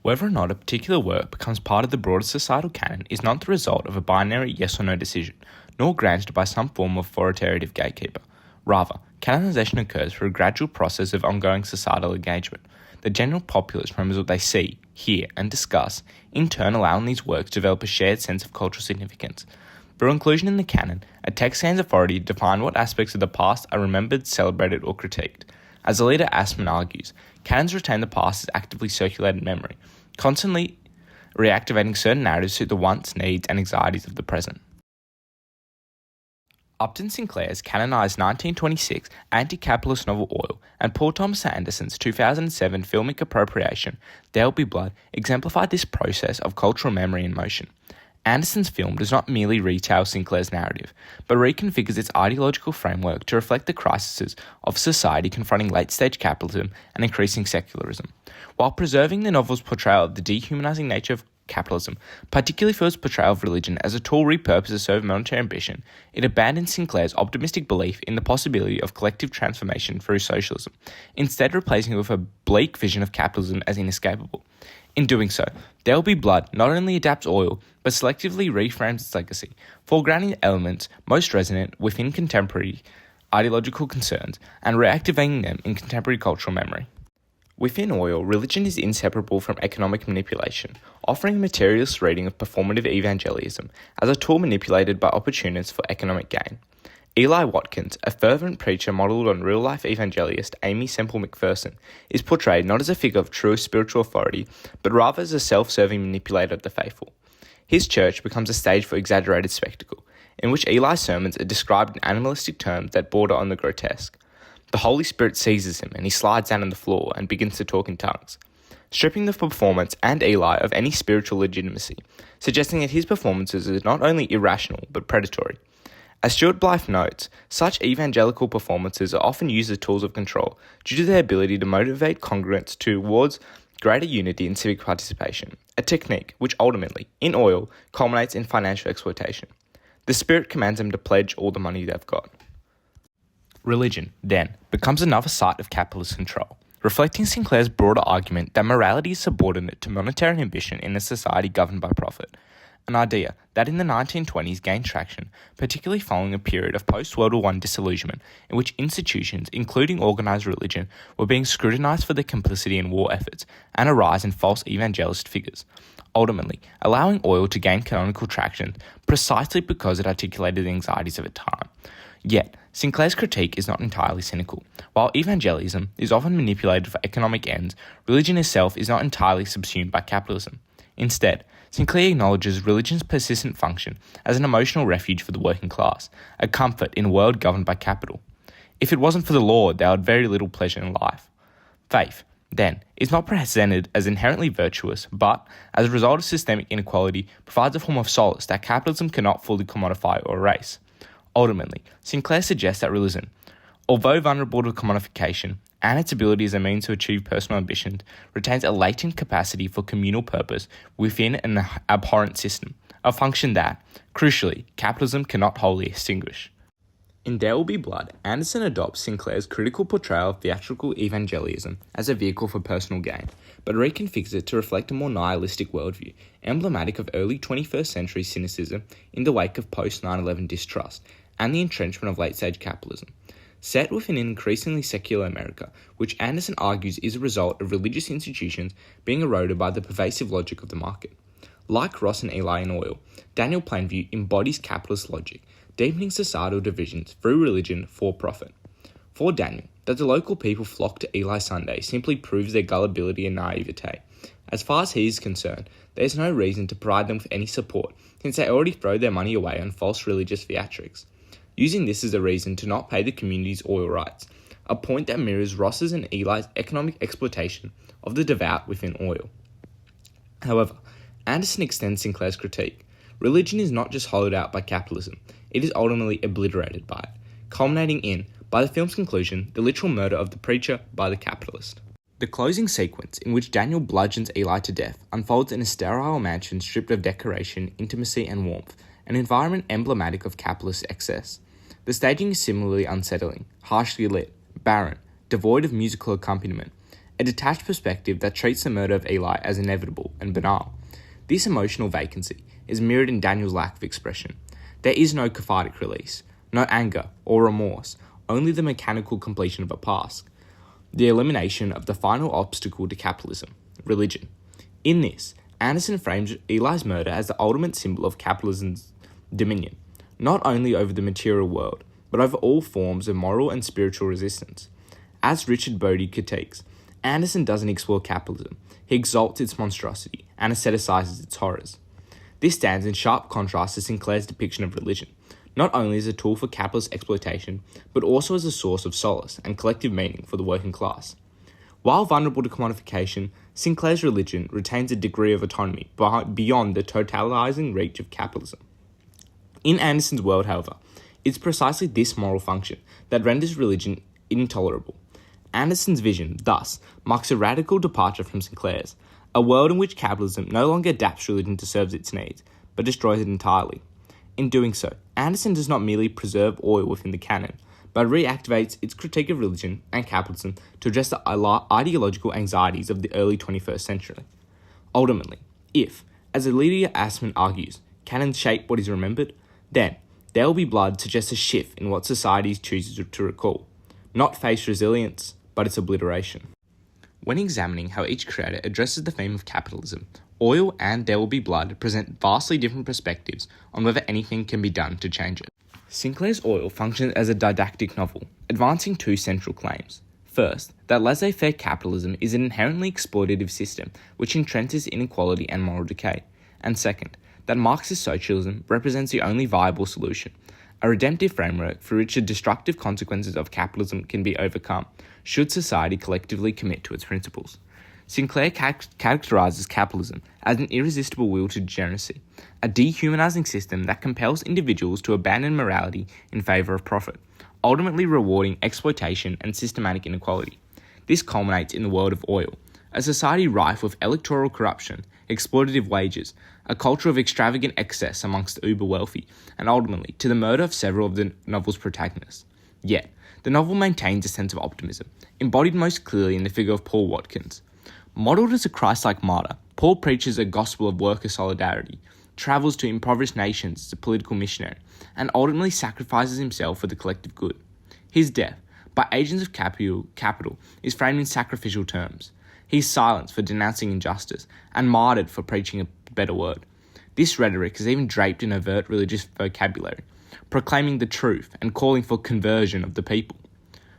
Whether or not a particular work becomes part of the broader societal canon is not the result of a binary yes or no decision, nor granted by some form of authoritative gatekeeper. Rather, canonization occurs through a gradual process of ongoing societal engagement. The general populace remembers what they see, hear, and discuss, in turn allowing these works to develop a shared sense of cultural significance. Through inclusion in the canon, a text gains authority to define what aspects of the past are remembered, celebrated, or critiqued. As the leader Assmann argues, canons retain the past as actively circulated memory, constantly reactivating certain narratives to the wants, needs, and anxieties of the present. Upton Sinclair's canonised 1926 anti-capitalist novel Oil and Paul Thomas Anderson's 2007 filmic appropriation There'll Be Blood exemplified this process of cultural memory in motion. Anderson's film does not merely retell Sinclair's narrative, but reconfigures its ideological framework to reflect the crises of society confronting late-stage capitalism and increasing secularism, while preserving the novel's portrayal of the dehumanizing nature of capitalism, particularly for its portrayal of religion as a tool repurposed to serve monetary ambition. It abandons Sinclair's optimistic belief in the possibility of collective transformation through socialism, instead replacing it with a bleak vision of capitalism as inescapable. In doing so, There'll Be Blood not only adapts Oil, but selectively reframes its legacy, foregrounding elements most resonant within contemporary ideological concerns and reactivating them in contemporary cultural memory. Within Oil, religion is inseparable from economic manipulation, offering a materialist reading of performative evangelism as a tool manipulated by opportunists for economic gain. Eli Watkins, a fervent preacher modelled on real-life evangelist Aimee Semple McPherson, is portrayed not as a figure of true spiritual authority, but rather as a self-serving manipulator of the faithful. His church becomes a stage for exaggerated spectacle, in which Eli's sermons are described in animalistic terms that border on the grotesque. The Holy Spirit seizes him and he slides down on the floor and begins to talk in tongues, stripping the performance and Eli of any spiritual legitimacy, suggesting that his performances are not only irrational but predatory. As Stuart Blythe notes, such evangelical performances are often used as tools of control due to their ability to motivate congregants towards greater unity and civic participation, a technique which ultimately, in Oil, culminates in financial exploitation. The Spirit commands them to pledge all the money they've got. Religion, then, becomes another site of capitalist control, reflecting Sinclair's broader argument that morality is subordinate to monetary ambition in a society governed by profit, an idea that in the 1920s gained traction, particularly following a period of post-World War I disillusionment in which institutions, including organised religion, were being scrutinised for their complicity in war efforts and a rise in false evangelist figures, ultimately allowing Oil to gain canonical traction precisely because it articulated the anxieties of its time. Yet, Sinclair's critique is not entirely cynical. While evangelism is often manipulated for economic ends, religion itself is not entirely subsumed by capitalism. Instead, Sinclair acknowledges religion's persistent function as an emotional refuge for the working class, a comfort in a world governed by capital. If it wasn't for the Lord, they had very little pleasure in life. Faith, then, is not presented as inherently virtuous, but, as a result of systemic inequality, provides a form of solace that capitalism cannot fully commodify or erase. Ultimately, Sinclair suggests that religion, although vulnerable to commodification and its ability as a means to achieve personal ambitions, retains a latent capacity for communal purpose within an abhorrent system, a function that, crucially, capitalism cannot wholly extinguish. In There Will Be Blood, Anderson adopts Sinclair's critical portrayal of theatrical evangelism as a vehicle for personal gain, but reconfigures it to reflect a more nihilistic worldview, emblematic of early 21st century cynicism in the wake of post-9/11 distrust and the entrenchment of late-stage capitalism. Set within an increasingly secular America, which Anderson argues is a result of religious institutions being eroded by the pervasive logic of the market. Like Ross and Eli in Oil, Daniel Plainview embodies capitalist logic, deepening societal divisions through religion for profit. For Daniel, that the local people flock to Eli Sunday simply proves their gullibility and naivete. As far as he is concerned, there is no reason to provide them with any support, since they already throw their money away on false religious theatrics, using this as a reason to not pay the community's oil rights, a point that mirrors Ross's and Eli's economic exploitation of the devout within Oil. However, Anderson extends Sinclair's critique. Religion is not just hollowed out by capitalism, it is ultimately obliterated by it, culminating in, by the film's conclusion, the literal murder of the preacher by the capitalist. The closing sequence, in which Daniel bludgeons Eli to death, unfolds in a sterile mansion stripped of decoration, intimacy, and warmth, an environment emblematic of capitalist excess. The staging is similarly unsettling, harshly lit, barren, devoid of musical accompaniment, a detached perspective that treats the murder of Eli as inevitable and banal. This emotional vacancy is mirrored in Daniel's lack of expression. There is no cathartic release, no anger or remorse, only the mechanical completion of a task, the elimination of the final obstacle to capitalism, religion. In this, Anderson frames Eli's murder as the ultimate symbol of capitalism's dominion, not only over the material world, but over all forms of moral and spiritual resistance. As Richard Bodie critiques, Anderson doesn't explore capitalism, he exalts its monstrosity and aestheticizes its horrors. This stands in sharp contrast to Sinclair's depiction of religion, not only as a tool for capitalist exploitation, but also as a source of solace and collective meaning for the working class. While vulnerable to commodification, Sinclair's religion retains a degree of autonomy beyond the totalizing reach of capitalism. In Anderson's world, however, it's precisely this moral function that renders religion intolerable. Anderson's vision, thus, marks a radical departure from Sinclair's, a world in which capitalism no longer adapts religion to serve its needs, but destroys it entirely. In doing so, Anderson does not merely preserve oil within the canon, but reactivates its critique of religion and capitalism to address the ideological anxieties of the early 21st century. Ultimately, if, as Lydia Assman argues, canons shape what is remembered, then There Will Be Blood suggests a shift in what society chooses to recall, not face resilience, but its obliteration. When examining how each creator addresses the theme of capitalism, Oil and There Will Be Blood present vastly different perspectives on whether anything can be done to change it. Sinclair's Oil functions as a didactic novel, advancing two central claims. First, that laissez-faire capitalism is an inherently exploitative system which entrenches inequality and moral decay. And second, that Marxist socialism represents the only viable solution, a redemptive framework through which the destructive consequences of capitalism can be overcome, should society collectively commit to its principles. Sinclair characterizes capitalism as an irresistible will to degeneracy, a dehumanizing system that compels individuals to abandon morality in favor of profit, ultimately rewarding exploitation and systematic inequality. This culminates in the world of Oil, a society rife with electoral corruption, exploitative wages, a culture of extravagant excess amongst the uber-wealthy, and ultimately to the murder of several of the novel's protagonists. Yet, the novel maintains a sense of optimism, embodied most clearly in the figure of Paul Watkins. Modelled as a Christ-like martyr, Paul preaches a gospel of worker solidarity, travels to impoverished nations as a political missionary, and ultimately sacrifices himself for the collective good. His death, by agents of capital, is framed in sacrificial terms. He is silenced for denouncing injustice, and martyred for preaching a better word. This rhetoric is even draped in overt religious vocabulary, proclaiming the truth and calling for conversion of the people.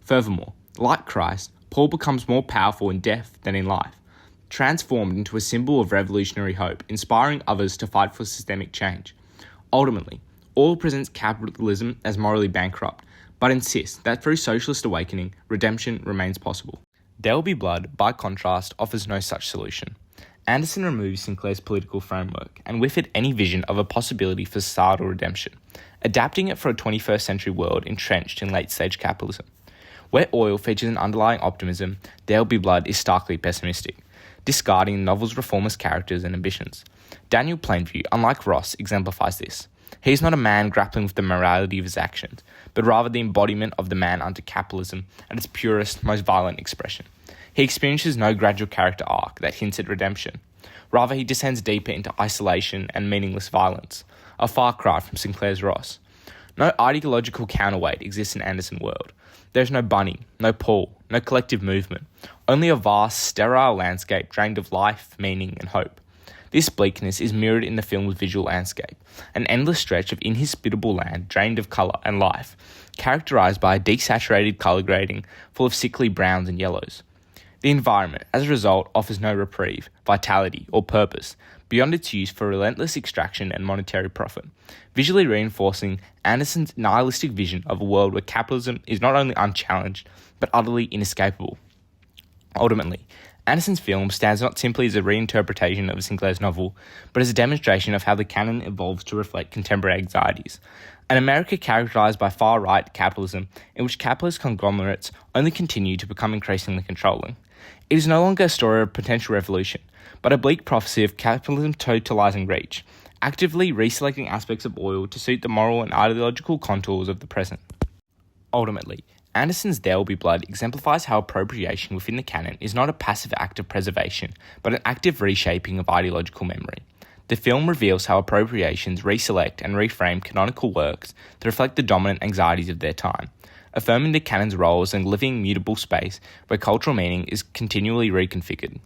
Furthermore, like Christ, Paul becomes more powerful in death than in life, transformed into a symbol of revolutionary hope, inspiring others to fight for systemic change. Ultimately, Oil presents capitalism as morally bankrupt, but insists that through socialist awakening, redemption remains possible. There Will Be Blood, by contrast, offers no such solution. Anderson removes Sinclair's political framework, and with it any vision of a possibility for societal redemption, adapting it for a 21st century world entrenched in late-stage capitalism. Where Oil features an underlying optimism, There Will Be Blood is starkly pessimistic, discarding the novel's reformist characters and ambitions. Daniel Plainview, unlike Ross, exemplifies this. He is not a man grappling with the morality of his actions, but rather the embodiment of the man under capitalism at its purest, most violent expression. He experiences no gradual character arc that hints at redemption. Rather, he descends deeper into isolation and meaningless violence, a far cry from Sinclair's Ross. No ideological counterweight exists in Anderson's world. There is no Bunny, no Paul, no collective movement, only a vast, sterile landscape drained of life, meaning, and hope. This bleakness is mirrored in the film's visual landscape, an endless stretch of inhospitable land drained of colour and life, characterised by a desaturated colour grading full of sickly browns and yellows. The environment, as a result, offers no reprieve, vitality, or purpose beyond its use for relentless extraction and monetary profit, visually reinforcing Anderson's nihilistic vision of a world where capitalism is not only unchallenged, but utterly inescapable. Ultimately, Anderson's film stands not simply as a reinterpretation of Sinclair's novel, but as a demonstration of how the canon evolves to reflect contemporary anxieties. An America characterized by far-right capitalism, in which capitalist conglomerates only continue to become increasingly controlling. It is no longer a story of potential revolution, but a bleak prophecy of capitalism's totalizing reach, actively reselecting aspects of Oil to suit the moral and ideological contours of the present. Ultimately, Anderson's There Will Be Blood exemplifies how appropriation within the canon is not a passive act of preservation, but an active reshaping of ideological memory. The film reveals how appropriations reselect and reframe canonical works to reflect the dominant anxieties of their time, affirming the canon's role as a living, mutable space where cultural meaning is continually reconfigured.